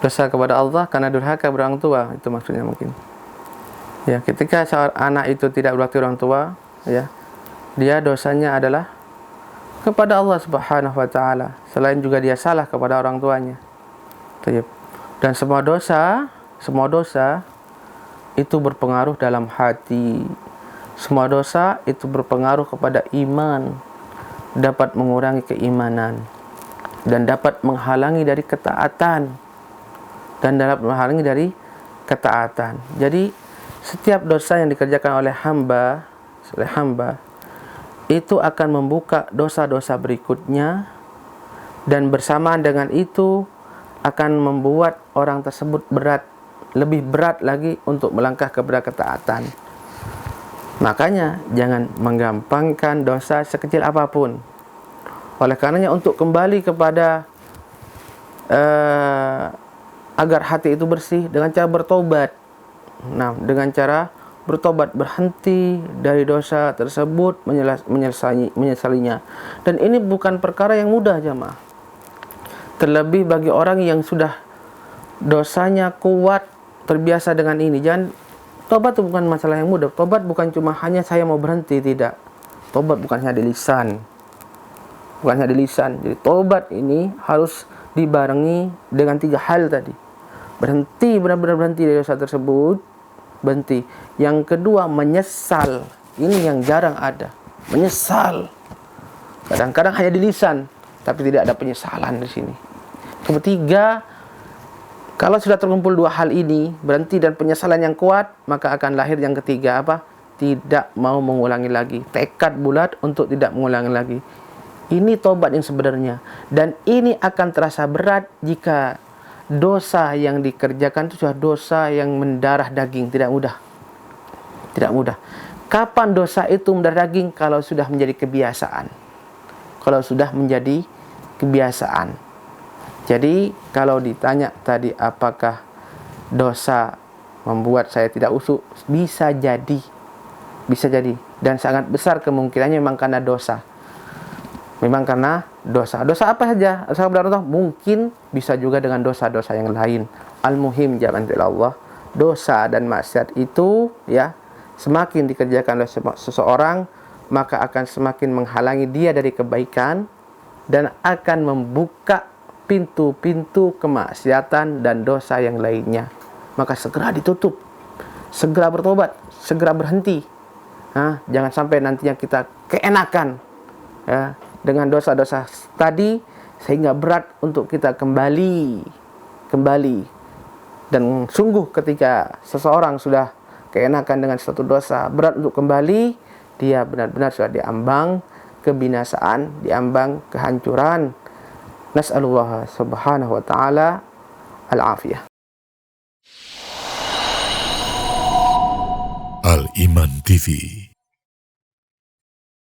Dosa kepada Allah karena durhaka berorang tua, itu maksudnya mungkin. Ya, ketika seorang anak itu tidak berbakti orang tua, ya, dia dosanya adalah kepada Allah Subhanahu wa taala. Selain juga dia salah kepada orang tuanya. Dan semua dosa itu berpengaruh dalam hati. Semua dosa itu berpengaruh kepada iman, dapat mengurangi keimanan dan dapat menghalangi dari ketaatan. Jadi setiap dosa yang dikerjakan oleh hamba itu akan membuka dosa-dosa berikutnya, dan bersamaan dengan itu akan membuat orang tersebut lebih berat lagi untuk melangkah kepada ketaatan. Makanya jangan menggampangkan dosa sekecil apapun. Oleh karenanya untuk kembali kepada agar hati itu bersih dengan cara bertobat. Nah, dengan cara bertobat, berhenti dari dosa tersebut, menyesalinya. Dan ini bukan perkara yang mudah, jemaah. Terlebih bagi orang yang sudah dosanya kuat, terbiasa dengan ini. Tobat itu bukan masalah yang mudah. Tobat bukan cuma hanya saya mau berhenti, tidak. Tobat bukan hanya di lisan. Jadi tobat ini harus dibarengi dengan 3 hal tadi. Berhenti, benar-benar berhenti dari dosa tersebut. Berhenti. Yang kedua, menyesal. Ini yang jarang ada. Menyesal. Kadang-kadang hanya di lisan, tapi tidak ada penyesalan di sini. Ketiga, kalau sudah terkumpul 2 hal ini, berhenti dan penyesalan yang kuat, maka akan lahir yang ketiga, apa? Tidak mau mengulangi lagi. Tekad bulat untuk tidak mengulangi lagi. Ini tobat yang sebenarnya. Dan ini akan terasa berat jika dosa yang dikerjakan itu sudah dosa yang mendarah daging. Tidak mudah. Kapan dosa itu mendarah daging? Kalau sudah menjadi kebiasaan. Jadi kalau ditanya tadi apakah dosa membuat saya tidak usyuk, bisa jadi. Dan sangat besar kemungkinannya memang karena dosa. Dosa apa saja? Dosa kepada Allah mungkin bisa juga dengan dosa-dosa yang lain. Al-muhim jangan Allah. Dosa dan maksiat itu, ya, semakin dikerjakan oleh seseorang, maka akan semakin menghalangi dia dari kebaikan dan akan membuka pintu-pintu kemaksiatan dan dosa yang lainnya. Maka segera ditutup, segera bertobat, segera berhenti. Jangan sampai nantinya kita keenakan, ya, dengan dosa-dosa tadi sehingga berat untuk kita kembali. Dan sungguh ketika seseorang sudah keenakan dengan suatu dosa, berat untuk kembali, dia benar-benar sudah diambang kebinasaan, diambang kehancuran. Nas'alullah subhanahu wa ta'ala al-afiyah. Al-Iman TV